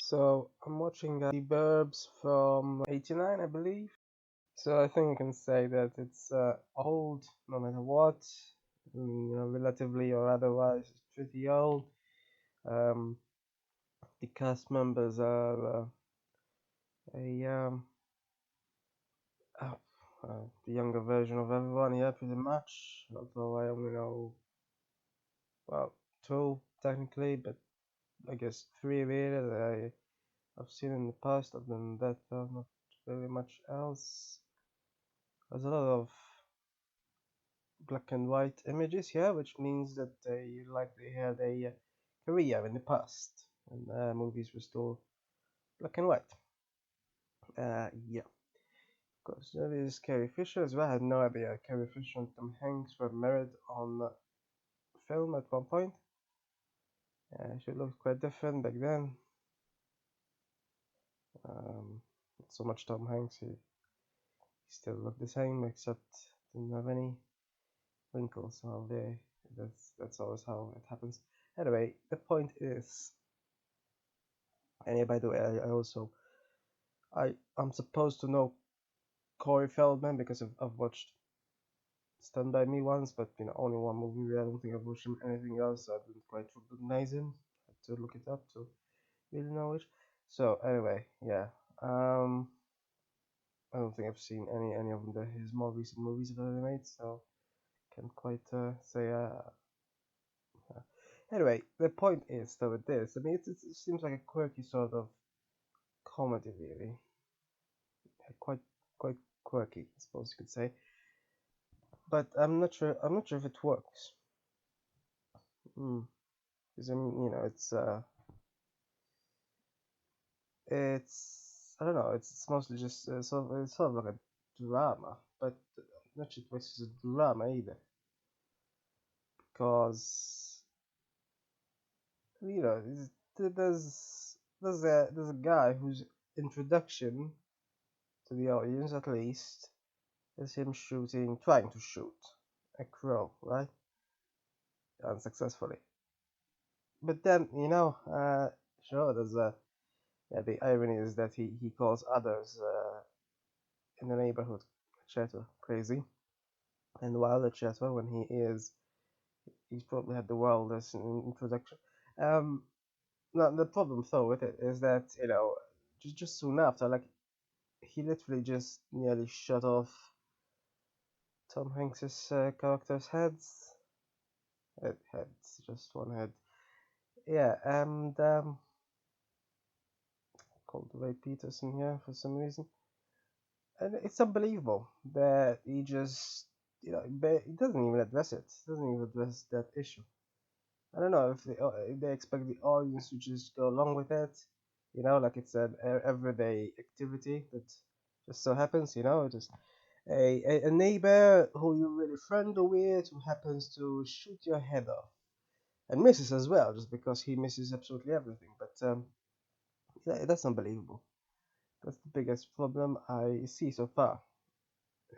So I'm watching the Burbs from '89, I believe. So I think I can say that it's old, no matter what. I mean, relatively or otherwise, it's pretty old. Um, the cast members are a uh, the younger version of everyone, yeah, pretty much. Although I only know, well, two technically, but I guess three really that I've seen in the past. Other than that, not really much else. There's a lot of black and white images here, which means that they likely had a career in the past, and movies were still black and white. Yeah. Of course, there is Carrie Fisher as well. I had no idea Carrie Fisher and Tom Hanks were married on film at one point. She looked quite different back then. Not so much Tom Hanks. He still looked the same, except didn't have any wrinkles. So that's always how it happens. Anyway, the point is, and yeah, by the way, I'm supposed to know Corey Feldman because I've watched Stand By Me once, but only one movie. I don't think I've watched him anything else. So I didn't quite recognize him. I had to look it up to really know it. So anyway, yeah. I don't think I've seen any of his more recent movies that he made, so can't quite say. Anyway, the point is though with this, I mean, it seems like a quirky sort of comedy, really. Quite quite quirky, I suppose you could say. But I'm not sure. I'm not sure if it works. Because I mean, it's I don't know. It's mostly just it's sort of like a drama, but not sure it works as a drama either. Because there's a guy whose introduction to the audience, at least, is him trying to shoot a crow, right? Unsuccessfully. But then, sure, yeah, the irony is that he calls others in the neighborhood chatter crazy. And while the chatter, when he's probably had the wildest introduction. Um, now the problem though with it is that just soon after, like he literally just nearly shut off Tom Hanks's character's heads, just one head. Yeah, and called Ray Peterson here for some reason. And it's unbelievable that he just, he doesn't even address it. Doesn't even address that issue. I don't know if they expect the audience to just go along with it, like it's an everyday activity that just so happens, just a neighbor who you're really friendly with who happens to shoot your head off and misses as well, just because he misses absolutely everything. But that's unbelievable. That's the biggest problem I see so far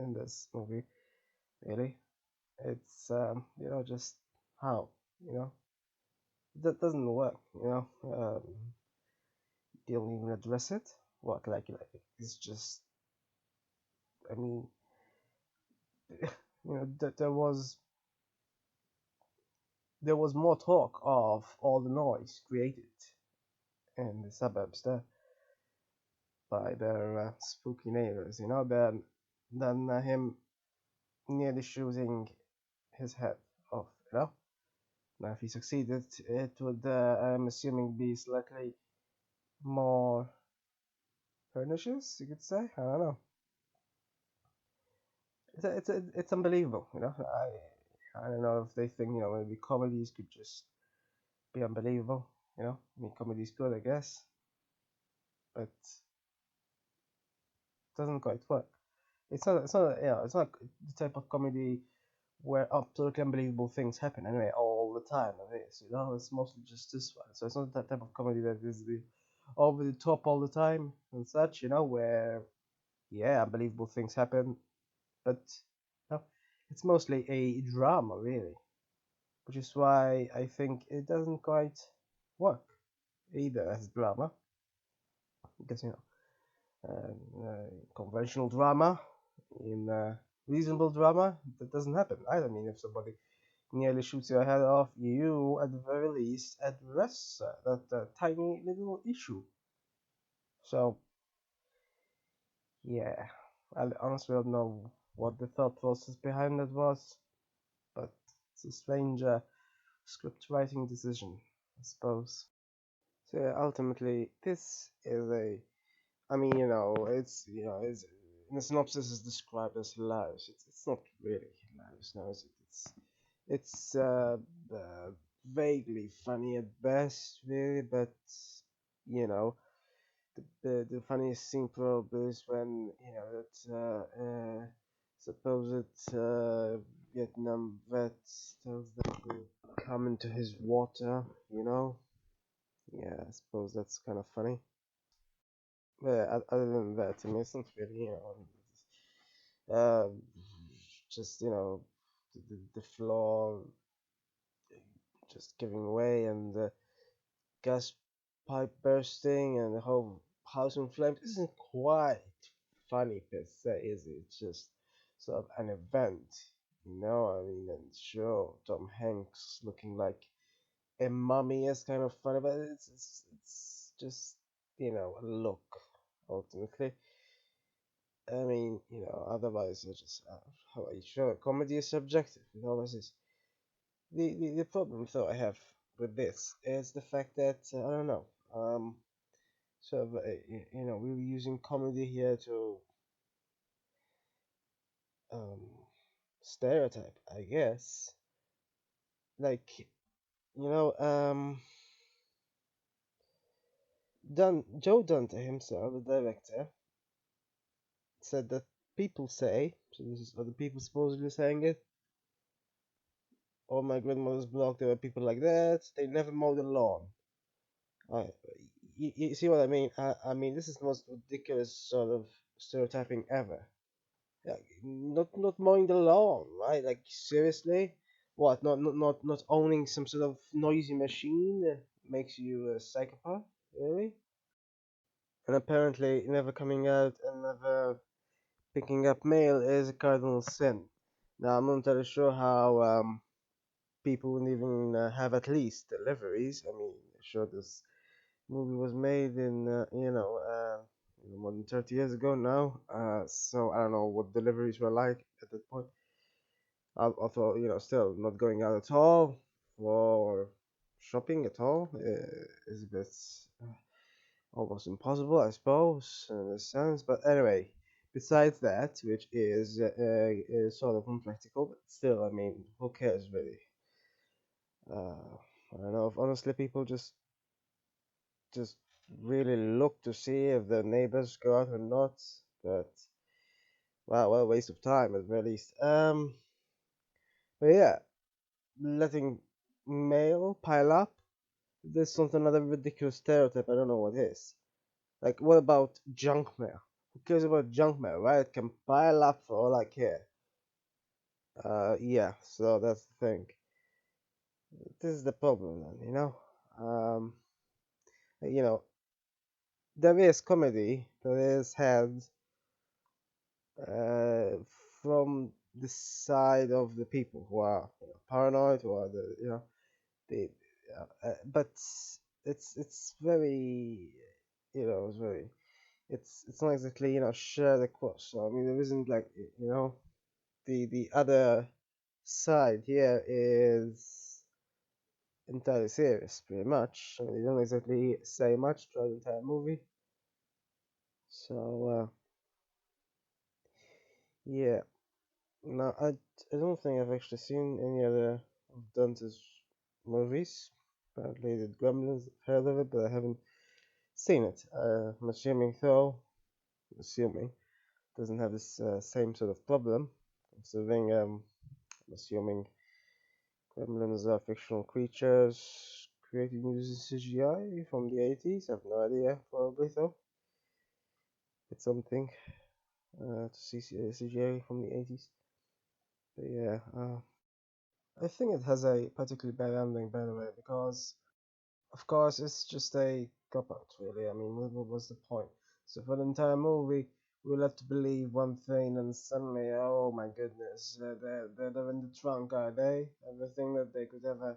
in this movie. Really, it's just how you know that doesn't work. They don't even address it. What like it's just. I mean, there was more talk of all the noise created in the suburbs there by their spooky neighbors, than him nearly shooting his head off. Now, if he succeeded, it would, I'm assuming, be slightly more pernicious, you could say. I don't know. It's unbelievable. I don't know if they think maybe comedies could just be unbelievable. I mean, comedy's good, I guess, but it doesn't quite work. It's not the type of comedy where absolutely unbelievable things happen anyway all the time. It's mostly just this one. So it's not that type of comedy that is the over the top all the time and such. Where yeah, unbelievable things happen, but no, it's mostly a drama really, which is why I think it doesn't quite work either as drama. because conventional drama, in reasonable drama, that doesn't happen. I don't mean if somebody nearly shoots your head off, you at the very least address that tiny little issue. So yeah, I honestly don't know what the thought process behind that was, but it's a strange script writing decision, I suppose. So yeah, ultimately, this is a. I mean, it's in the synopsis is described as hilarious. It's not really hilarious, no, is it? It's uh, vaguely funny at best, really, but you know, the funniest scene probably is when that supposed Vietnam vet tells them to come into his water. Yeah, I suppose that's kind of funny. But yeah, other than that, I mean, it's not really, uh, just the floor just giving away and the gas pipe bursting and the whole house in flames isn't quite funny per se, is it? It's just sort of an event, I mean, and sure, Tom Hanks looking like a mummy is kind of funny, but it's just a look ultimately. I mean, otherwise, I just how are you sure comedy is subjective? It always is. The problem though I have with this is the fact that I don't know. Sort of, we were using comedy here to um, stereotype, I guess. Like, you know, um, Joe Dante himself, the director, said that people say, so this is other people supposedly saying it, on my grandmother's block there were people like that, they never mowed the lawn. I, you see what I mean? I mean, this is the most ridiculous sort of stereotyping ever. Like, not mowing the lawn, right? Like seriously, what? Not owning some sort of noisy machine makes you a psychopath, really? And apparently, never coming out and never picking up mail is a cardinal sin. Now, I'm not entirely sure how people would even have at least deliveries. I mean, sure, this movie was made in more than 30 years ago now. So I don't know what deliveries were like at that point. Although still not going out at all or shopping at all is a bit almost impossible, I suppose, in a sense. But anyway, besides that, which is sort of impractical, but still, I mean, who cares really? I don't know if honestly people just really look to see if the neighbors go out or not. But wow, what a waste of time at the very least. But yeah, letting mail pile up. This is another ridiculous stereotype. I don't know what is. Like, what about junk mail? Who cares about junk mail, right? It can pile up for all I care. Yeah. So that's the thing. This is the problem, then. You know, there is comedy that is had uh, from the side of the people who are paranoid, who are the but it's very it's very it's not exactly shared across. So I mean there isn't like the other side here is entirely serious pretty much. I mean, they don't exactly say much throughout the entire movie. So yeah, no, I don't think I've actually seen any other of Dante's movies. Apparently, the Gremlins heard of it, but I haven't seen it. I'm assuming though, assuming doesn't have this same sort of problem. Considering I'm assuming gremlins are fictional creatures created using CGI from the 80s. I have no idea, probably though. It's something to see CGI from the 80s. But yeah, I think it has a particularly bad ending, by the way, because of course it's just a cop out, really. I mean, what was the point? So for the entire movie, we were led to believe one thing, and suddenly, oh my goodness, they're in the trunk, are they? Everything that they could ever,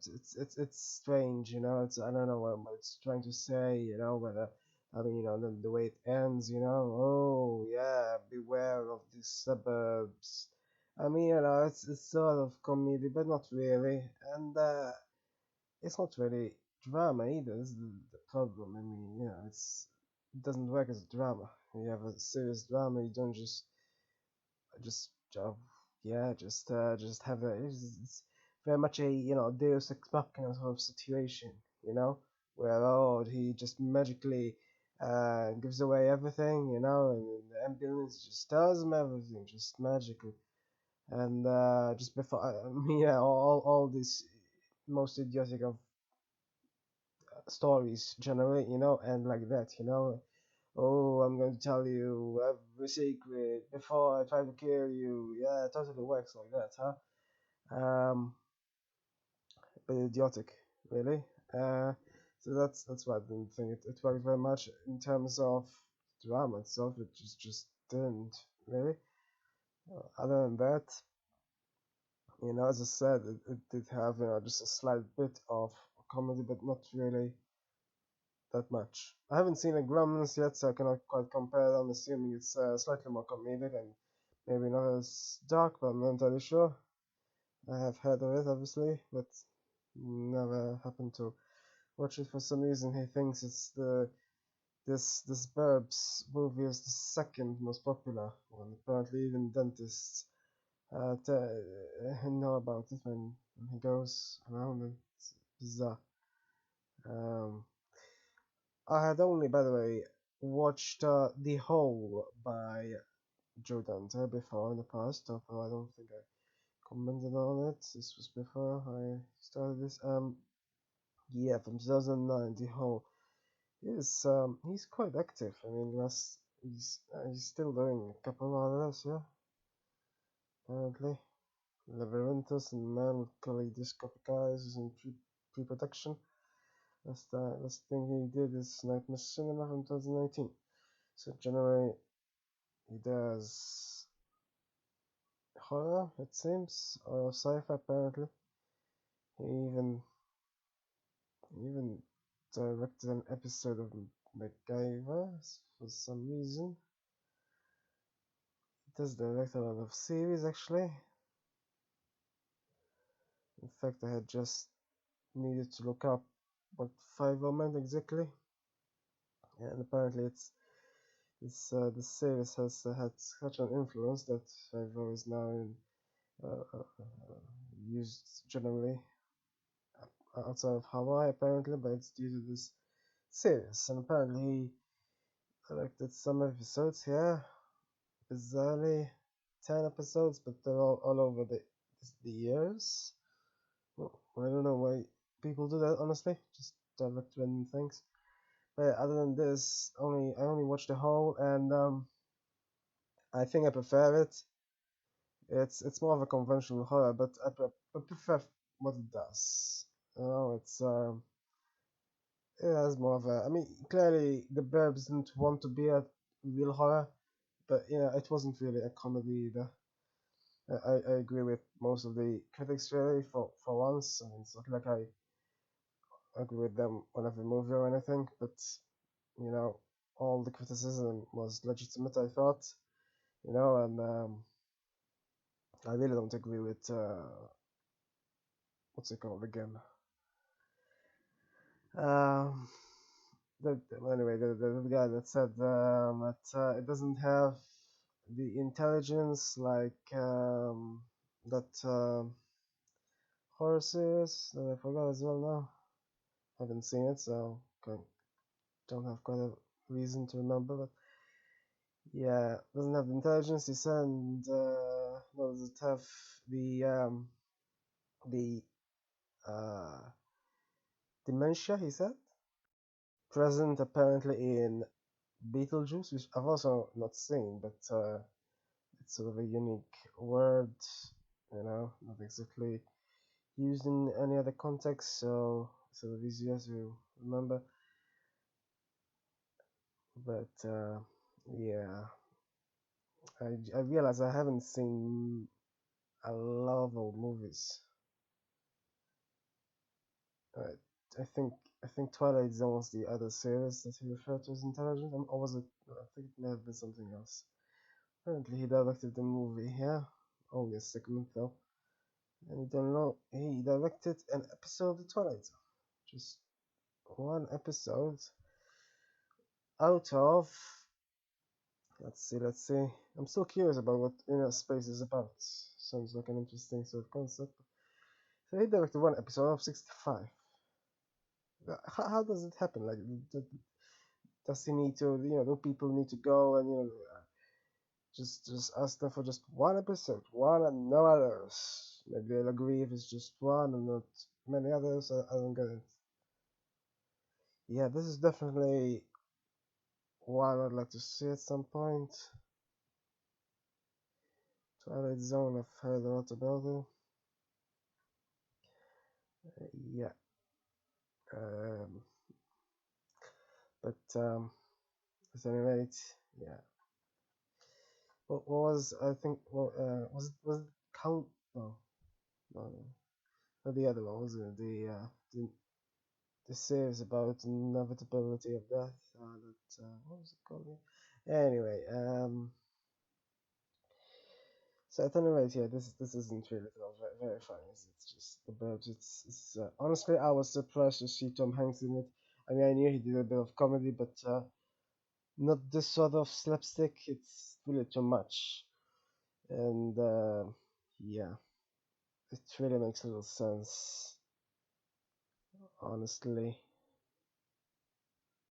it's strange, It's I don't know what it's trying to say, whether I mean, the way it ends, oh yeah, beware of these suburbs. I mean, it's sort of comedy, but not really, and it's not really drama either. This is the problem. I mean, it doesn't work as a drama. When you have a serious drama, you don't just uh, just have it's very much a Deus ex machina sort of situation, where he just magically gives away everything, and the ambulance just tells him everything just magically, and just before I mean, yeah, all these most idiotic of stories generally, and like that, oh, I'm going to tell you every secret before I try to kill you. Yeah, it totally works like that, huh? Um, but idiotic, really. Uh, so that's why I didn't think it worked very much in terms of drama itself. It just didn't really. Other than that, as I said, it did have just a slight bit of comedy, but not really that much. I haven't seen a Gremlins yet, so I cannot quite compare. I'm assuming it's slightly more comedic and maybe not as dark, but I'm not entirely sure. I have heard of it, obviously, but never happened to watch it for some reason. He thinks it's this Burbs movie is the second most popular one. Apparently, even dentists know about it when he goes around, and it's bizarre. Um, I had only, by the way, watched The Hole by Joe Dante before in the past, although I don't think I commented on it. This was before I started this. Yeah, from 2009, The Hole. He's quite active. I mean, he's still doing a couple of others, yeah, apparently. Labyrinthus and Man with Kaleidoscopic Eyes is in pre-production. Last thing he did is Nightmare Cinema from 2019. So generally, he does horror, it seems, or sci-fi apparently. He even directed an episode of MacGyver for some reason. He does direct a lot of series actually. In fact, I had just needed to look up what Five meant exactly, and apparently the series has had such an influence that Five is now used generally outside of Hawaii apparently, but it's due to this series. And apparently he directed some episodes here, bizarrely 10 episodes, but they're all over the years. Well, I don't know why people do that, honestly, just direct random things. But other than this, I only watched the whole, and I think I prefer it. It's more of a conventional horror, but I prefer what it does. It has more of a. I mean, clearly the Burbs didn't want to be a real horror, but it wasn't really a comedy either. I agree with most of the critics really for once. I mean, it's not like I agree with them on every movie or anything, but you know, all the criticism was legitimate. I thought, and I really don't agree with what's it called again? Um, anyway, the guy that said that it doesn't have the intelligence like that horses that I forgot as well now. Haven't seen it, so don't have quite a reason to remember. But yeah, doesn't have the intelligence. He said, and does it have the uh, dementia? He said present apparently in Beetlejuice, which I've also not seen, but it's sort of a unique word, not exactly used in any other context. So So the VCS, you remember? But yeah, I realize I haven't seen a lot of old movies. Uh, I think I think Twilight Zone was the other series that he referred to as intelligent, or was it? I think it may have been something else. Apparently, he directed the movie. Yeah, only a segment though. And you don't know, he directed an episode of the Twilight Zone. Just one episode out of. Let's see. I'm still curious about what Inner Space is about. Sounds like an interesting sort of concept. So he directed one episode of 65. How does it happen? Like, does he need to, do people need to go and, just ask them for just one episode, one and no others? Maybe they'll agree if it's just one and not many others. I don't get it. Yeah, this is definitely one I'd like to see at some point. Twilight Zone, I've heard a lot about it. Yeah. Um, but at any rate, yeah. What was I think? Well, was it Count? No, no, no. Not the other one, was it? The series about inevitability of death. What was it called again? Anyway, so at any rate, yeah, this isn't really at all very funny. It's just the Burbs. It's honestly, I was surprised to see Tom Hanks in it. I mean, I knew he did a bit of comedy, but not this sort of slapstick. It's really too much, and yeah, it really makes little sense, honestly.